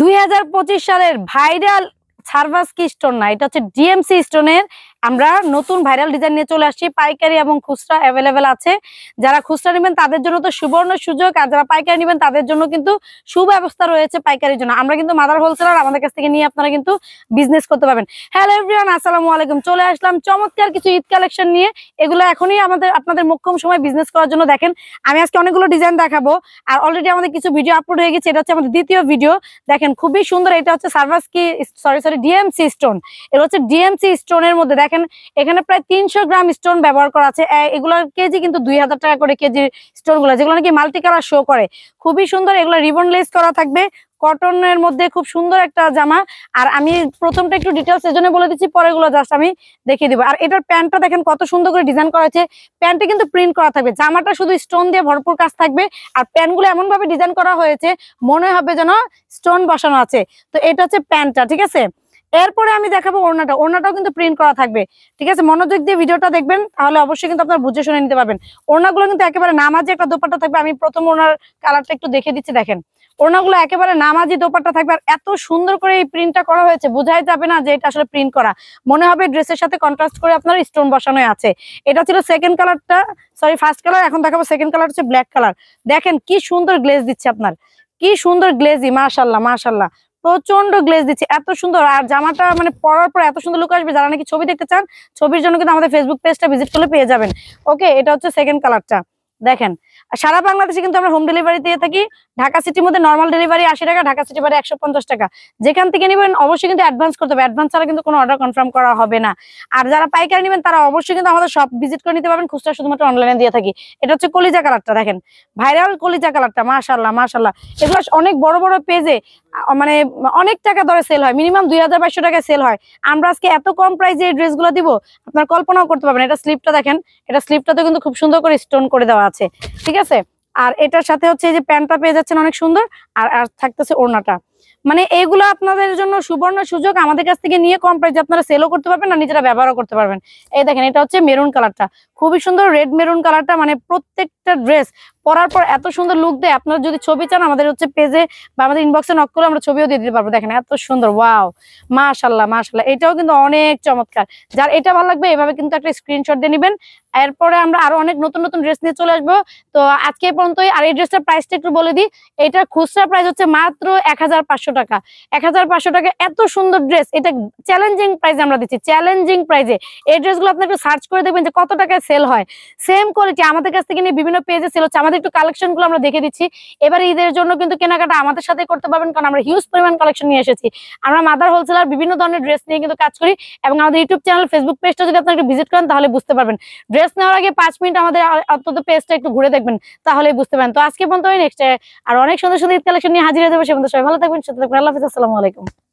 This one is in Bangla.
2025 সালের ভাইরাল সার্ভাসকি স্টোন না, এটা হচ্ছে ডিএমসি স্টোনের আমরা নতুন ভাইরাল ডিজাইন নিয়ে চলে আসছি। পাইকারি এবং খুচরা অ্যাভেলেবেল আছে। যারা খুচরা নেবেন তাদের জন্য তো সুবর্ণ সুযোগ, আর যারা পাইকারি নেবেন তাদের জন্য কিন্তু সুব্যবস্থা রয়েছে পাইকারির জন্য। আমরা কিন্তু মাদার হোলসেলার, আমাদের কাছ থেকে নিয়ে আপনারা কিন্তু বিজনেস করতে পারবেন। হ্যালো এভরিওয়ান, আসসালামু আলাইকুম। চলে আসলাম চমৎকার কিছু ঈদ কালেকশন নিয়ে। এগুলো এখনই আপনাদের মোক্ষম সময় বিজনেস করার জন্য। দেখেন আমি আজকে অনেকগুলো ডিজাইন দেখাবো, আর অলরেডি আমাদের কিছু ভিডিও আপলোড হয়ে গেছে। এটা হচ্ছে আমাদের দ্বিতীয় ভিডিও। দেখেন খুবই সুন্দর, এটা হচ্ছে সার্ভাসকি সরি ডিএমসি স্টোন। এটা হচ্ছে ডিএমসি স্টোনের মধ্যে দেখেন এখানে প্রায় 300 গ্রাম স্টোন ব্যবহার করা আছে। এগুলোর কেজি কিন্তু 2000 টাকা করে কেজি স্টোন গুলো, যেগুলো নাকি মাল্টি কালার শো করে। খুবই সুন্দর, এগুলো রিবন লেস করা থাকবে। কটনের মধ্যে খুব সুন্দর একটা জামা। আর আমি প্রথমটা একটু ডিটেলস এর জন্য বলে দিচ্ছি, পরেগুলো জাস্ট আমি দেখিয়ে দিব। আর এটার প্যান্টটা দেখেন কত সুন্দর করে ডিজাইন করা আছে। প্যান্টে কিন্তু প্রিন্ট করা থাকবে, জামাটা শুধু স্টোন দিয়ে ভরপুর কাজ থাকবে। আর প্যান্টগুলো এমন ভাবে ডিজাইন করা হয়েছে মনে হবে যেন স্টোন বসানো আছে। তো এটা হচ্ছে প্যান্টটা, ঠিক আছে। এরপরে আমি দেখাবো ওড়নাটা। ওড়নাটাও কিন্তু প্রিন্ট করা থাকবে, ঠিক আছে। মনোযোগ দিয়ে ভিডিওটা দেখবেন, তাহলে অবশ্যই কিন্তু আপনারা বুঝে শুনে নিতে পারবেন। ওড়নাগুলো কিন্তু একেবারে নামাজি একটা দোপাট্টা থাকবে। আমি প্রথম ওড়নার কালারটা একটু দেখে দিচ্ছি। দেখেন ওড়নাগুলো একেবারে নামাজি দোপাট্টা থাকবে। আর এত সুন্দর করে এই প্রিন্টটা করা হয়েছে, বোঝাই যাবে না যে এটা আসলে প্রিন্ট করা। মনে হবে ড্রেসের সাথে কন্ট্রাস্ট করে আপনার স্টোন বসানো আছে। এটা ছিল সেকেন্ড কালারটা, সরি ফার্স্ট কালার। এখন দেখাবো সেকেন্ড কালার, হচ্ছে ব্ল্যাক কালার। দেখেন কি সুন্দর গ্লেজ দিচ্ছে আপনার, কি সুন্দর গ্লেজি, মাশাআল্লাহ মাশাআল্লাহ, প্রচন্ড গ্লেজ দিচ্ছে, এত সুন্দর। আর জামাটা মানে পরার পর এত সুন্দর লুক আসবে। যারা নাকি ছবি দেখতে চান, ছবির জন্য কিন্তু আমাদের ফেসবুক পেজটা ভিজিট করলে পেয়ে যাবেন। ওকে, এটা হচ্ছে সেকেন্ড কালারটা। দেখেন সারা বাংলাদেশে কিন্তু আমরা হোম ডেলিভারি দিয়ে থাকি। ঢাকা সিটির মধ্যে নর্মাল ডেলিভারি 80 টাকা, ঢাকা সিটি বাইরে 150 টাকা। যেখান থেকে নেবেন অবশ্যই কিন্তু অ্যাডভান্স করতে হবে। অ্যাডভান্স ছাড়া কিন্তু কোনো অর্ডার কনফার্ম করা হবে না। আর যারা পাইকারি নেবেন তারা অবশ্যই কিন্তু আমাদের শপ ভিজিট করে নিতে পারবেন। খুচরা শুধুমাত্র অনলাইনে দিয়ে থাকি। এটা হচ্ছে কলিজা কালারটা, দেখেন ভাইরাল কলিজা কালারটা, মাশাআল্লাহ মাশাআল্লাহ। এগুলো অনেক বড় বড় পেজে মানে অনেক টাকা দরে সেল হয়, মিনিমাম 2200 টাকায় সেল হয়। আমরা আজকে এত কম প্রাইসে এই ড্রেসগুলো দিব, আপনার কল্পনাও করতে পারবেন। এটা স্লিপটা দেখেন, এটা স্লিপটাতে কিন্তু খুব সুন্দর করে স্টোন করে দেওয়া আছে, ঠিক আছে। আর এটার সাথে হচ্ছে এই যে প্যান্টটা পেয়ে যাচ্ছেন অনেক সুন্দর। আর থাকতেছে ওড়নাটা। মানে এইগুলো আপনাদের জন্য সুবর্ণ সুযোগ। আমাদের কাছ থেকে নিয়ে কম প্রাইসে আপনারা সেলও করতে পারবেন আর নিজেরা ব্যবহারও করতে পারবেন। এই দেখেন এটা হচ্ছে মেরুন কালারটা, খুবই সুন্দর রেড মেরুন কালারটা। মানে প্রত্যেকটা ড্রেস পরার পর এত সুন্দর লুক দেয়। আপনারা যদি ছবি চান আমাদের হচ্ছে পেজে বা আমাদের ইনবক্সে নক করে আমরা ছবিও দিয়ে দিতে পারবো। দেখেন এত সুন্দর, ওয়াও মাশাআল্লাহ মাশাআল্লাহ। এটাও কিন্তু অনেক চমৎকার। যার এটা ভালো লাগবে এভাবে কিন্তু একটা স্ক্রিনশট দিয়ে নেবেন। এরপরে আমরা আরো অনেক নতুন নতুন ড্রেস নিয়ে চলে আসবো। তো আজকে এই পর্যন্তই। আর এই ড্রেসটার প্রাইসটা একটু বলে দিই। এটার খুচরা প্রাইস হচ্ছে মাত্র 1500 টাকা। 1500 টাকা এত সুন্দর ড্রেস। এটা চ্যালেঞ্জিং প্রাইসে আমরা দিচ্ছি, চ্যালেঞ্জিং প্রাইসে। এই ড্রেসগুলো আপনি একটু সার্চ করে দেখবেন যে কত টাকায় সেল হয়। সেম কোয়ালিটি আমাদের কাছ থেকে নিয়ে বিভিন্ন পেজে সেল হচ্ছে। আমাদের একটু কালেকশন গুলো আমরা দেখে দিচ্ছি। এবার ঈদের জন্য কিন্তু কেনাকাটা আমাদের সাথে করতে পারবেন, কারণ আমরা হিউজ পরিমাণ কালেকশন নিয়ে এসেছি। আমরা মাদার হোলসেলার বিভিন্ন ধরনের ড্রেস নিয়ে কিন্তু কাজ করি। এবং আমাদের ইউটিউব চ্যানেল, ফেসবুক পেজটা যদি আপনারা একটু ভিজিট করেন তাহলে বুঝতে পারবেন। ড্রেস নেওয়ার আগে 5 মিনিট আমাদের অন্তত পেজটা একটু ঘুরে দেখবেন, তাহলেই বুঝতে পারেন। তো আজকে পর্যন্ত নেক্সট আর অনেক সুন্দর সুন্দর ঈদ কালেকশন নিয়ে হাজির হয়ে যাবে। সে পর্যন্ত সবাই ভালো থাকবেন, সুস্থ থাকবেন। আল্লাহ হাফেজ, আসসালামু আলাইকুম।